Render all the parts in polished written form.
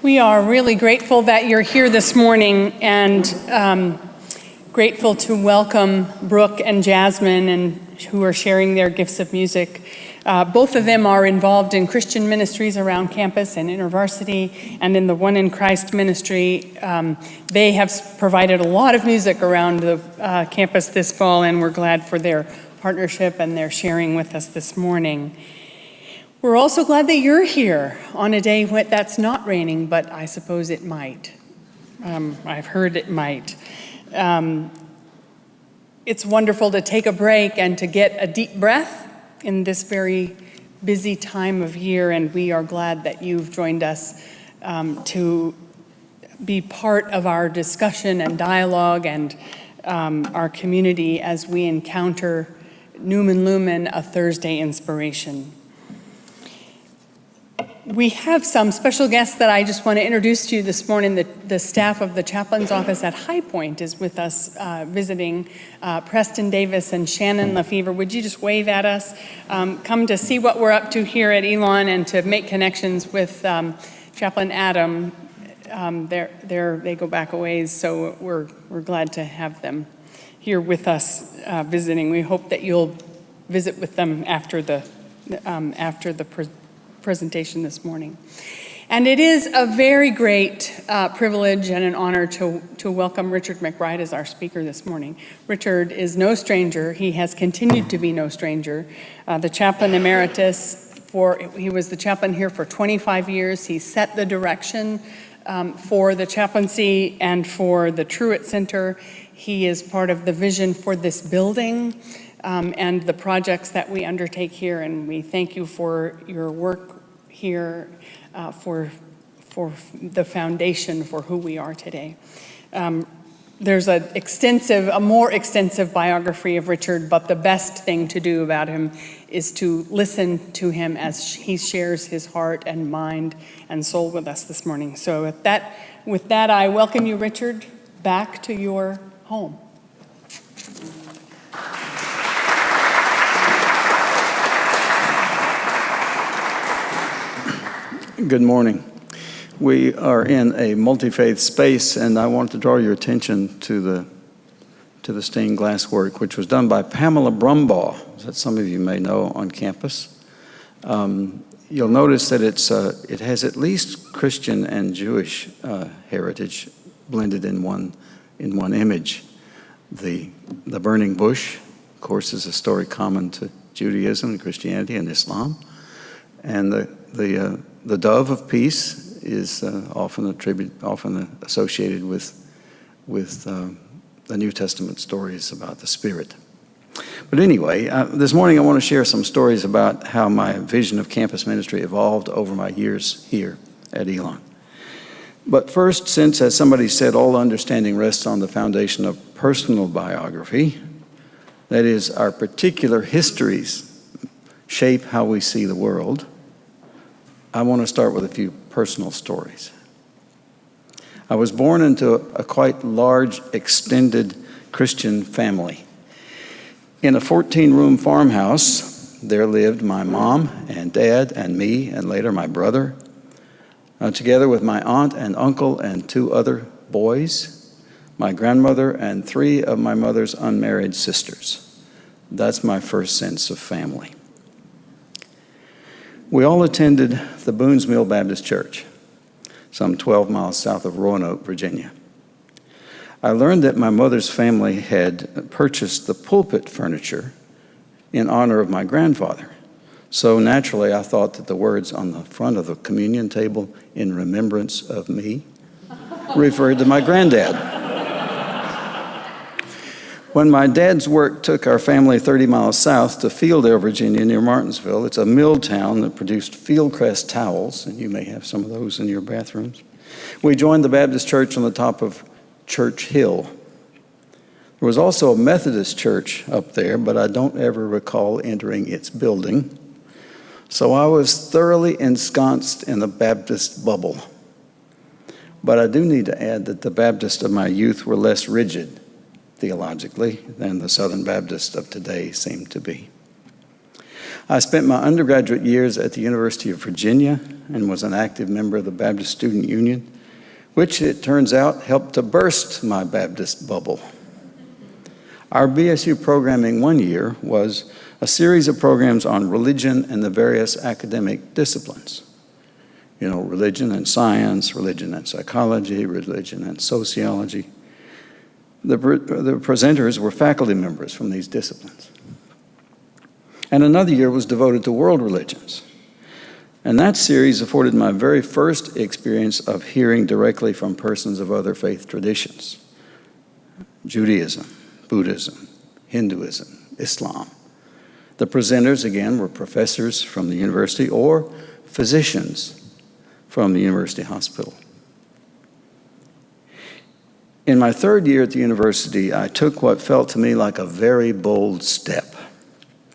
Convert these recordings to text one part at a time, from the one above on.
We are really grateful that you're here this morning and grateful to welcome Brooke and Jasmine and who are sharing their gifts of music. Both of them are involved in Christian ministries around campus and InterVarsity and in the One in Christ ministry. They have provided a lot of music around the campus this fall, and we're glad for their partnership and their sharing with us this morning. We're also glad that you're here on a day when that's not raining, but I suppose it might. I've heard it might. It's wonderful to take a break and to get a deep breath in this very busy time of year, and we are glad that you've joined us to be part of our discussion and dialogue and our community as we encounter Numen Lumen, a Thursday inspiration. We have some special guests that I just want to introduce to you this morning. The staff of the chaplain's office at High Point is with us visiting. Preston Davis and Shannon Lefevre, would you just wave at us? Come to see what we're up to here at Elon and to make connections with Chaplain Adam. They go back a ways, so we're glad to have them here with us visiting. We hope that you'll visit with them after the presentation this morning. And it is a very great privilege and an honor to welcome Richard McBride as our speaker this morning. Richard is no stranger. He has continued to be no stranger. The chaplain emeritus, he was the chaplain here for 25 years. He set the direction for the chaplaincy and for the Truett Center. He is part of the vision for this building and the projects that we undertake here, and we thank you for your work here, for the foundation for who we are today. There's a more extensive biography of Richard, but the best thing to do about him is to listen to him as he shares his heart and mind and soul with us this morning. So with that, I welcome you, Richard, back to your home. Good morning. We are in a multi-faith space, and I want to draw your attention to the stained glass work, which was done by Pamela Brumbaugh, that some of you may know on campus. You'll notice that it has at least Christian and Jewish heritage blended in one image. The burning bush, of course, is a story common to Judaism, Christianity, and Islam, and the dove of peace is often associated with the New Testament stories about the Spirit. But anyway, this morning I want to share some stories about how my vision of campus ministry evolved over my years here at Elon. But first, since, as somebody said, all understanding rests on the foundation of personal biography, that is, our particular histories shape how we see the world, I want to start with a few personal stories. I was born into a quite large, extended Christian family. In a 14-room farmhouse, there lived my mom and dad and me, and later my brother, together with my aunt and uncle and 2 other boys, my grandmother, and 3 of my mother's unmarried sisters. That's my first sense of family. We all attended the Boone's Mill Baptist Church, some 12 miles south of Roanoke, Virginia. I learned that my mother's family had purchased the pulpit furniture in honor of my grandfather. So naturally, I thought that the words on the front of the communion table, "in remembrance of me," referred to my granddad. When my dad's work took our family 30 miles south to Fieldale, Virginia, near Martinsville, it's a mill town that produced Fieldcrest towels, and you may have some of those in your bathrooms. We joined the Baptist church on the top of Church Hill. There was also a Methodist church up there, but I don't ever recall entering its building. So I was thoroughly ensconced in the Baptist bubble. But I do need to add that the Baptists of my youth were less rigid theologically than the Southern Baptists of today seem to be. I spent my undergraduate years at the University of Virginia and was an active member of the Baptist Student Union, which it turns out helped to burst my Baptist bubble. Our BSU programming one year was a series of programs on religion and the various academic disciplines. You know, religion and science, religion and psychology, religion and sociology. The presenters were faculty members from these disciplines. And another year was devoted to world religions. And that series afforded my very first experience of hearing directly from persons of other faith traditions. Judaism, Buddhism, Hinduism, Islam. The presenters, again, were professors from the university or physicians from the university hospital. In my third year at the university, I took what felt to me like a very bold step.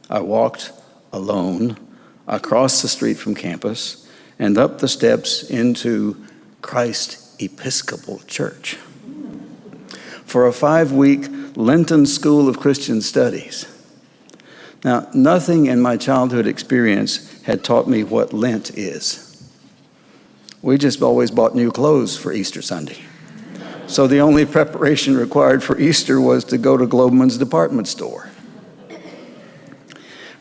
I walked alone across the street from campus and up the steps into Christ Episcopal Church for a 5-week Lenten School of Christian Studies. Now, nothing in my childhood experience had taught me what Lent is. We just always bought new clothes for Easter Sunday. So the only preparation required for Easter was to go to Globman's department store.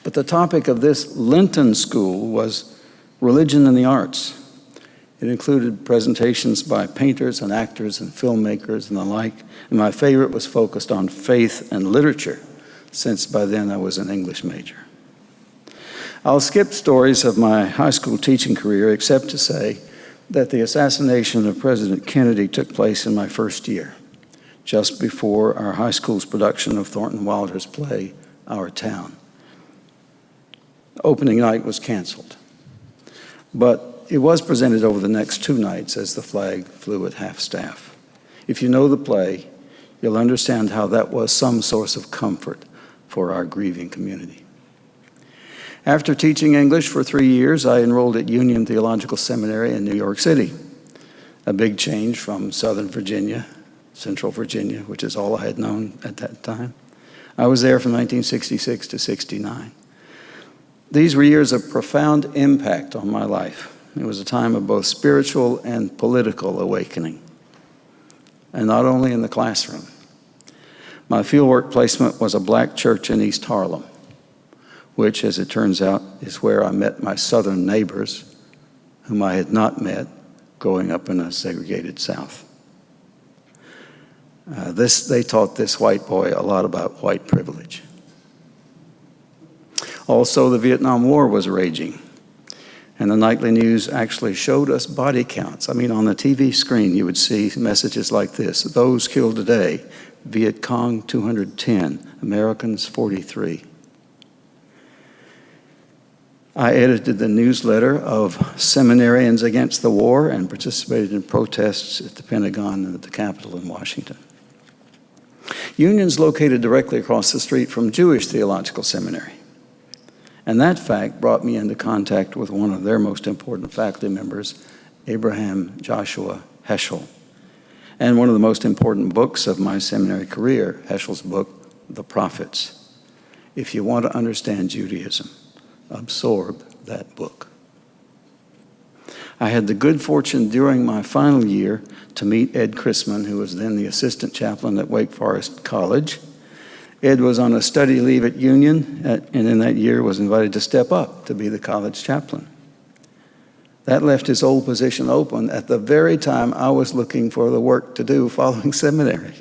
But the topic of this Lenten school was religion and the arts. It included presentations by painters and actors and filmmakers and the like. And my favorite was focused on faith and literature, since by then I was an English major. I'll skip stories of my high school teaching career, except to say that the assassination of President Kennedy took place in my first year, just before our high school's production of Thornton Wilder's play, Our Town. Opening night was canceled, but it was presented over the next 2 nights as the flag flew at half-staff. If you know the play, you'll understand how that was some source of comfort for our grieving community. After teaching English for 3 years, I enrolled at Union Theological Seminary in New York City, a big change from Southern Virginia, Central Virginia, which is all I had known at that time. I was there from 1966 to 69. These were years of profound impact on my life. It was a time of both spiritual and political awakening, and not only in the classroom. My fieldwork placement was a black church in East Harlem, which, as it turns out, is where I met my southern neighbors, whom I had not met growing up in a segregated South. They taught this white boy a lot about white privilege. Also, the Vietnam War was raging, and the nightly news actually showed us body counts. I mean, on the TV screen, you would see messages like this: those killed today, Viet Cong 210, Americans 43. I edited the newsletter of seminarians against the war and participated in protests at the Pentagon and at the Capitol in Washington. Union's located directly across the street from Jewish Theological Seminary. And that fact brought me into contact with one of their most important faculty members, Abraham Joshua Heschel, and one of the most important books of my seminary career, Heschel's book, The Prophets. If you want to understand Judaism, absorb that book. I had the good fortune during my final year to meet Ed Chrisman, who was then the assistant chaplain at Wake Forest College. Ed was on a study leave at Union, and in that year was invited to step up to be the college chaplain. That left his old position open at the very time I was looking for the work to do following seminary.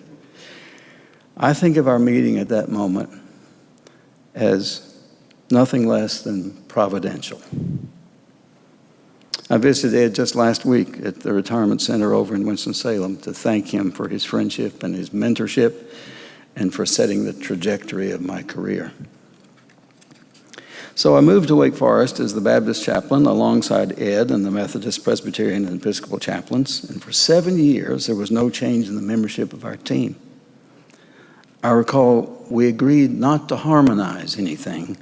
I think of our meeting at that moment as nothing less than providential. I visited Ed just last week at the retirement center over in Winston-Salem to thank him for his friendship and his mentorship and for setting the trajectory of my career. So I moved to Wake Forest as the Baptist chaplain alongside Ed and the Methodist, Presbyterian, and Episcopal chaplains. And for 7 years, there was no change in the membership of our team. I recall we agreed not to harmonize anything,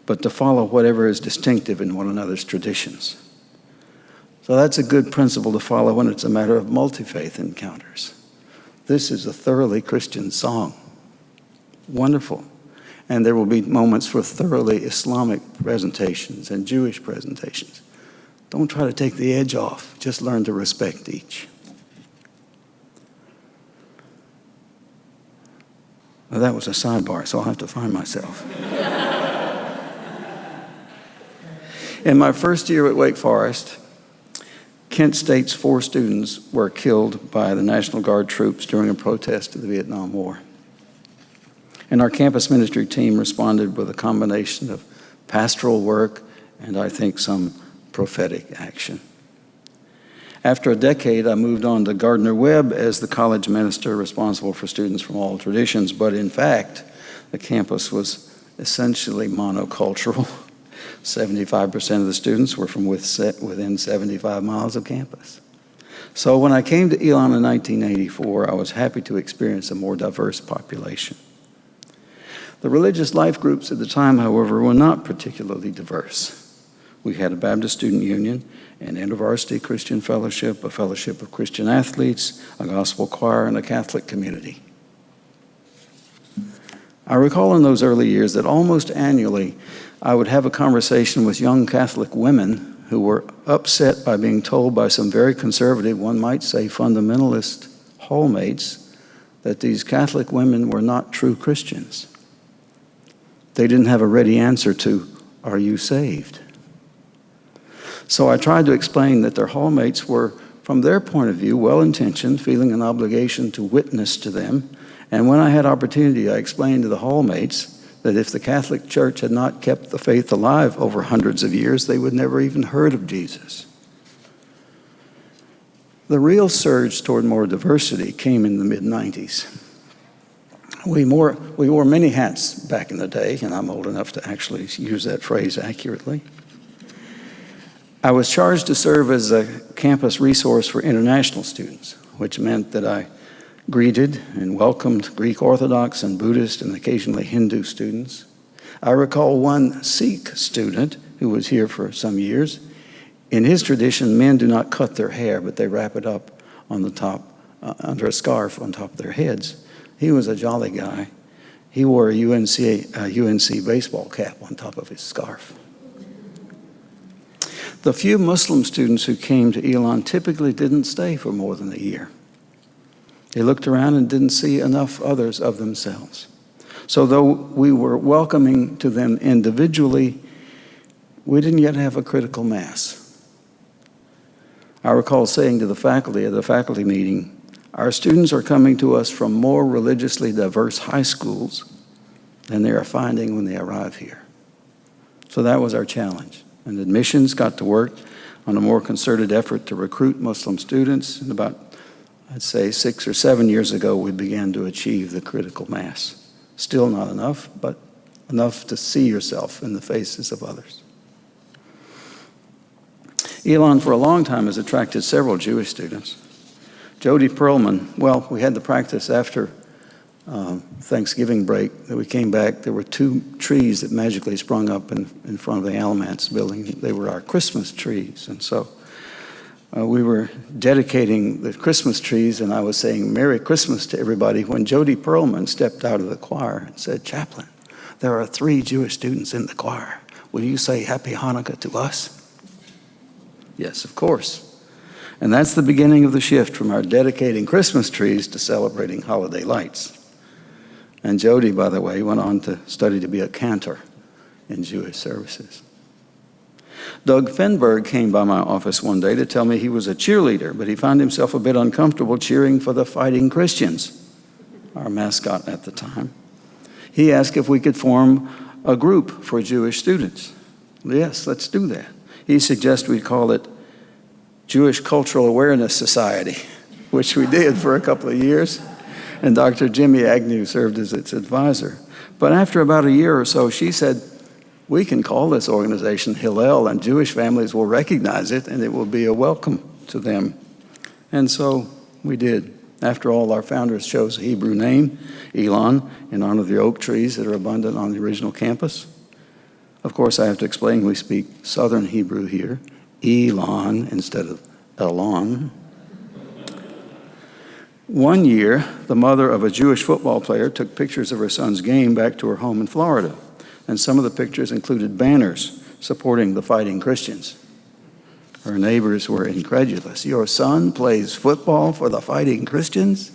but to follow whatever is distinctive in one another's traditions. So that's a good principle to follow when it's a matter of multi-faith encounters. This is a thoroughly Christian song. Wonderful. And there will be moments for thoroughly Islamic presentations and Jewish presentations. Don't try to take the edge off. Just learn to respect each. Well, that was a sidebar, so I'll have to find myself. In my first year at Wake Forest, Kent State's 4 students were killed by the National Guard troops during a protest of the Vietnam War. And our campus ministry team responded with a combination of pastoral work and, I think, some prophetic action. After a decade, I moved on to Gardner-Webb as the college minister responsible for students from all traditions, but in fact, the campus was essentially monocultural. 75% of the students were from within 75 miles of campus. So when I came to Elon in 1984, I was happy to experience a more diverse population. The religious life groups at the time, however, were not particularly diverse. We had a Baptist Student Union, an InterVarsity Christian Fellowship, a Fellowship of Christian Athletes, a gospel choir, and a Catholic community. I recall in those early years that almost annually I would have a conversation with young Catholic women who were upset by being told by some very conservative, one might say fundamentalist hallmates, that these Catholic women were not true Christians. They didn't have a ready answer to, "Are you saved?" So I tried to explain that their hallmates were, from their point of view, well-intentioned, feeling an obligation to witness to them. And when I had opportunity, I explained to the hallmates that if the Catholic Church had not kept the faith alive over hundreds of years, they would never even heard of Jesus. The real surge toward more diversity came in the mid-90s. We wore many hats back in the day, and I'm old enough to actually use that phrase accurately. I was charged to serve as a campus resource for international students, which meant that I greeted and welcomed Greek Orthodox and Buddhist and occasionally Hindu students. I recall one Sikh student who was here for some years. In his tradition, men do not cut their hair, but they wrap it up on the top, under a scarf on top of their heads. He was a jolly guy. He wore a UNC baseball cap on top of his scarf. The few Muslim students who came to Elon typically didn't stay for more than a year. They looked around and didn't see enough others of themselves. So though we were welcoming to them individually, we didn't yet have a critical mass. I recall saying to the faculty at a faculty meeting, "Our students are coming to us from more religiously diverse high schools than they are finding when they arrive here." So that was our challenge. And admissions got to work on a more concerted effort to recruit Muslim students. And about, I'd say, 6 or 7 years ago, we began to achieve the critical mass. Still not enough, but enough to see yourself in the faces of others. Elon, for a long time, has attracted several Jewish students. Jody Perlman, well, we had the practice after Thanksgiving break that we came back. There were 2 trees that magically sprung up in front of the Alamance building. They were our Christmas trees. And so we were dedicating the Christmas trees, and I was saying Merry Christmas to everybody when Jody Perlman stepped out of the choir and said, "Chaplain, there are 3 Jewish students in the choir. Will you say Happy Hanukkah to us?" Yes, of course. And that's the beginning of the shift from our dedicating Christmas trees to celebrating holiday lights. And Jody, by the way, went on to study to be a cantor in Jewish services. Doug Fenberg came by my office one day to tell me he was a cheerleader, but he found himself a bit uncomfortable cheering for the Fighting Christians, our mascot at the time. He asked if we could form a group for Jewish students. Yes, let's do that. He suggested we call it Jewish Cultural Awareness Society, which we did for a couple of years, and Dr. Jimmy Agnew served as its advisor. But after about a year or so, she said, "We can call this organization Hillel, and Jewish families will recognize it, and it will be a welcome to them." And so we did. After all, our founders chose a Hebrew name, Elon, in honor of the oak trees that are abundant on the original campus. Of course, I have to explain we speak Southern Hebrew here, Elon instead of Elon. One year, the mother of a Jewish football player took pictures of her son's game back to her home in Florida, and some of the pictures included banners supporting the fighting Christians. Her neighbors were incredulous. "Your son plays football for the fighting Christians?"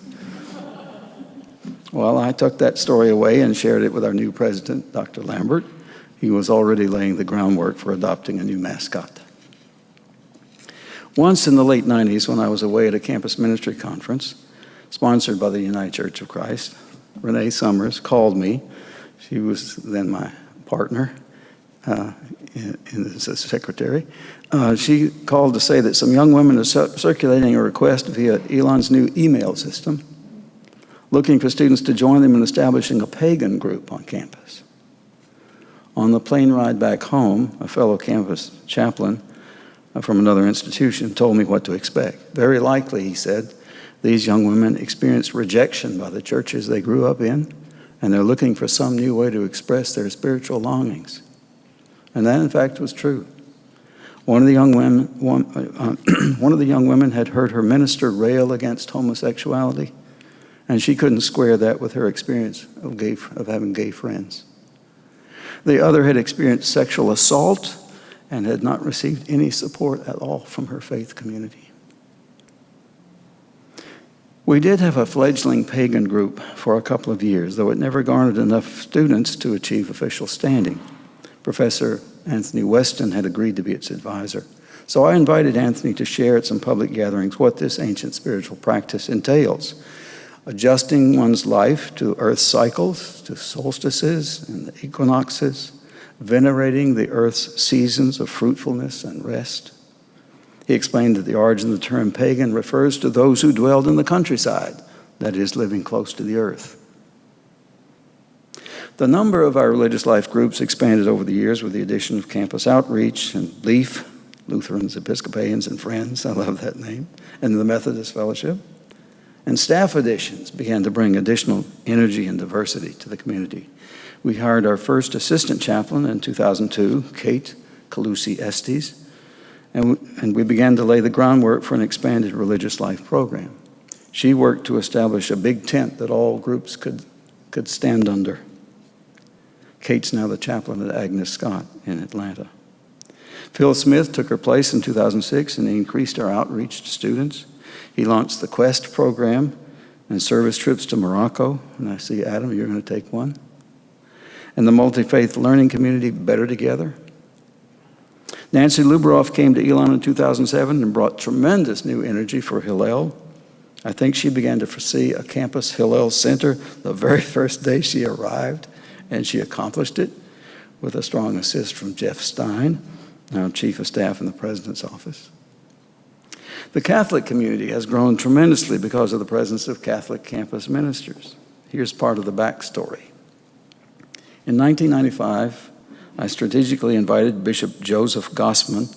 Well, I took that story away and shared it with our new president, Dr. Lambert. He was already laying the groundwork for adopting a new mascot. Once in the late 90s, when I was away at a campus ministry conference sponsored by the United Church of Christ, Renee Summers called me. She was then my partner as a secretary. She called to say that some young women are circulating a request via Elon's new email system, looking for students to join them in establishing a pagan group on campus. On the plane ride back home, a fellow campus chaplain from another institution told me what to expect. Very likely, he said, these young women experienced rejection by the churches they grew up in, and they're looking for some new way to express their spiritual longings. And that, in fact, was true. One of the young women had heard her minister rail against homosexuality, and she couldn't square that with her experience of having gay friends. The other had experienced sexual assault and had not received any support at all from her faith community. We did have a fledgling pagan group for a couple of years, though it never garnered enough students to achieve official standing. Professor Anthony Weston had agreed to be its advisor. So I invited Anthony to share at some public gatherings what this ancient spiritual practice entails. Adjusting one's life to Earth's cycles, to solstices and the equinoxes, venerating the Earth's seasons of fruitfulness and rest. He explained that the origin of the term pagan refers to those who dwelled in the countryside, that is, living close to the earth. The number of our religious life groups expanded over the years with the addition of campus outreach and LEAF, Lutherans, Episcopalians, and Friends, I love that name, and the Methodist Fellowship. And staff additions began to bring additional energy and diversity to the community. We hired our first assistant chaplain in 2002, Kate Calusi Estes, and we began to lay the groundwork for an expanded religious life program. She worked to establish a big tent that all groups could stand under. Kate's now the chaplain at Agnes Scott in Atlanta. Phil Smith took her place in 2006 and increased our outreach to students. He launched the Quest program and service trips to Morocco. And I see, Adam, you're going to take one. And the multi-faith learning community, Better Together. Nancy Lubroff came to Elon in 2007 and brought tremendous new energy for Hillel. I think she began to foresee a campus Hillel Center the very first day she arrived, and she accomplished it with a strong assist from Jeff Stein, now Chief of Staff in the President's Office. The Catholic community has grown tremendously because of the presence of Catholic campus ministers. Here's part of the backstory. In 1995, I strategically invited Bishop Joseph Gossman,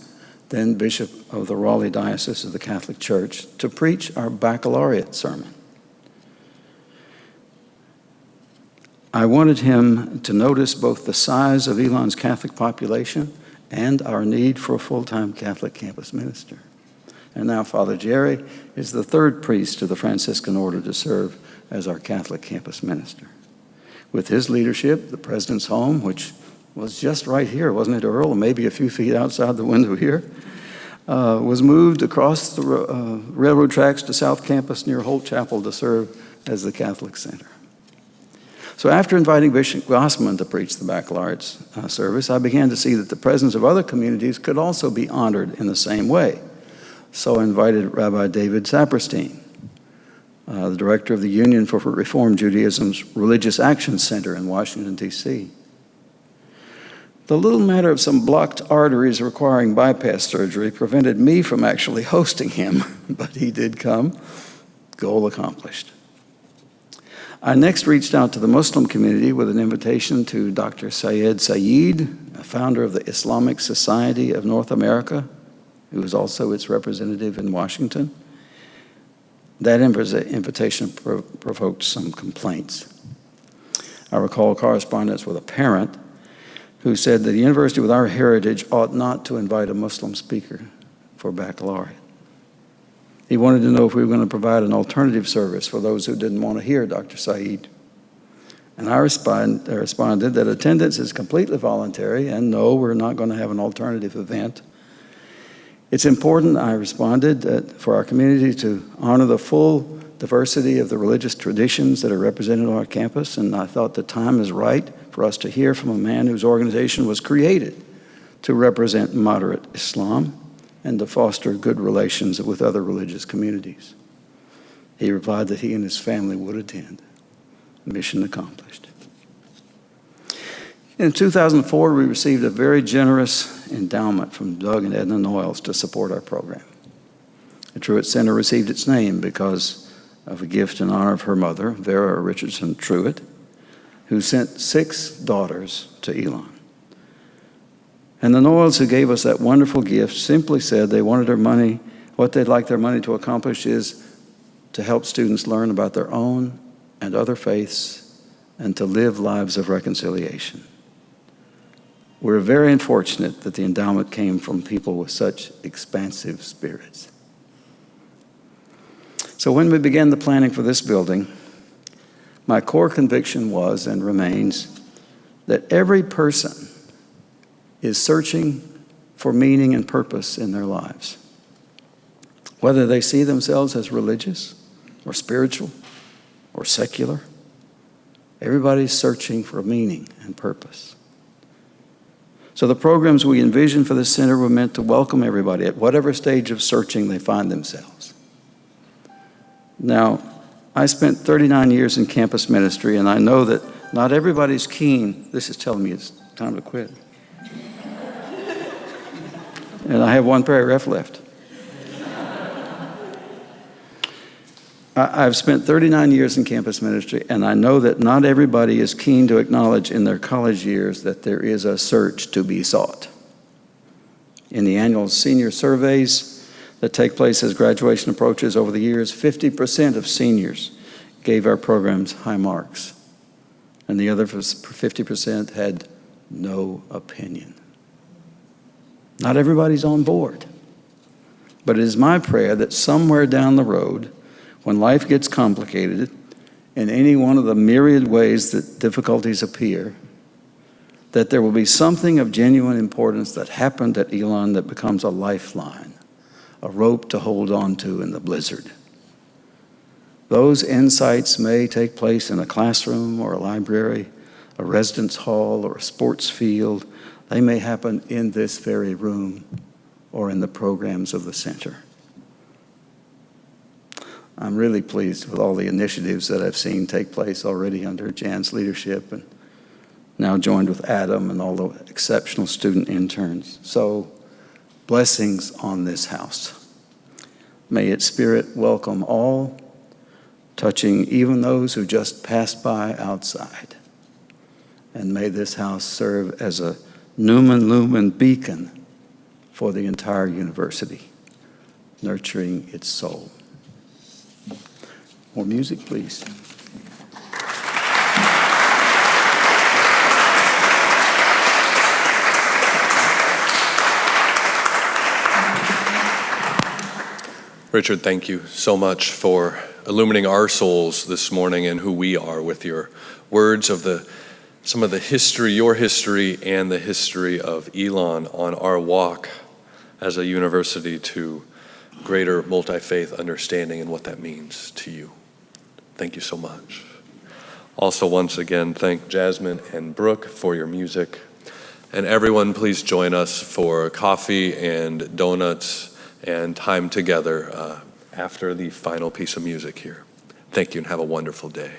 then Bishop of the Raleigh Diocese of the Catholic Church, to preach our baccalaureate sermon. I wanted him to notice both the size of Elon's Catholic population and our need for a full-time Catholic campus minister. And now Father Jerry is the third priest of the Franciscan order to serve as our Catholic campus minister. With his leadership, the president's home, which was just right here, wasn't it, Earl? Maybe a few feet outside the window here, was moved across the railroad tracks to South Campus near Holt Chapel to serve as the Catholic Center. So after inviting Bishop Gossman to preach the baccalaureate service, I began to see that the presence of other communities could also be honored in the same way. So I invited Rabbi David Saperstein, the director of the Union for Reform Judaism's Religious Action Center in Washington, D.C. The little matter of some blocked arteries requiring bypass surgery prevented me from actually hosting him, but he did come. Goal accomplished. I next reached out to the Muslim community with an invitation to Dr. Syed Saeed, a founder of the Islamic Society of North America, who is also its representative in Washington. That invitation provoked some complaints. I recall correspondence with a parent who said that the university with our heritage ought not to invite a Muslim speaker for baccalaureate. He wanted to know if we were going to provide an alternative service for those who didn't want to hear Dr. Saeed. And I responded that attendance is completely voluntary, and no, we're not going to have an alternative event. It's important, I responded, that for our community to honor the full diversity of the religious traditions that are represented on our campus, and I thought the time is right for us to hear from a man whose organization was created to represent moderate Islam and to foster good relations with other religious communities. He replied that he and his family would attend. Mission accomplished. In 2004, we received a very generous endowment from Doug and Edna Noyles to support our program. The Truett Center received its name because of a gift in honor of her mother, Vera Richardson Truett, who sent 6 daughters to Elon. And the Noyles, who gave us that wonderful gift, simply said they wanted their money, what they'd like their money to accomplish is to help students learn about their own and other faiths and to live lives of reconciliation. We're very unfortunate that the endowment came from people with such expansive spirits. So when we began the planning for this building, my core conviction was and remains that every person is searching for meaning and purpose in their lives. Whether they see themselves as religious or spiritual or secular, everybody's searching for meaning and purpose. So the programs we envisioned for this center were meant to welcome everybody at whatever stage of searching they find themselves. Now, I spent 39 years in campus ministry, and I know that not everybody's keen. This is telling me it's time to quit. And I have one paragraph left. I've spent 39 years in campus ministry, and I know that not everybody is keen to acknowledge in their college years that there is a search to be sought. In the annual senior surveys that take place as graduation approaches over the years, 50% of seniors gave our programs high marks, and the other 50% had no opinion. Not everybody's on board, but it is my prayer that somewhere down the road, when life gets complicated in any one of the myriad ways that difficulties appear, that there will be something of genuine importance that happened at Elon that becomes a lifeline, a rope to hold on to in the blizzard. Those insights may take place in a classroom or a library, a residence hall or a sports field. They may happen in this very room or in the programs of the center. I'm really pleased with all the initiatives that I've seen take place already under Jan's leadership, and now joined with Adam and all the exceptional student interns. So, blessings on this house. May its spirit welcome all, touching even those who just passed by outside. And may this house serve as a Numen Lumen beacon for the entire university, nurturing its soul. More music, please. Richard, thank you so much for illuminating our souls this morning and who we are with your words of some of the history, your history, and the history of Elon on our walk as a university to greater multi-faith understanding and what that means to you. Thank you so much. Also, once again, thank Jasmine and Brooke for your music. And everyone, please join us for coffee and donuts and time together after the final piece of music here. Thank you and have a wonderful day.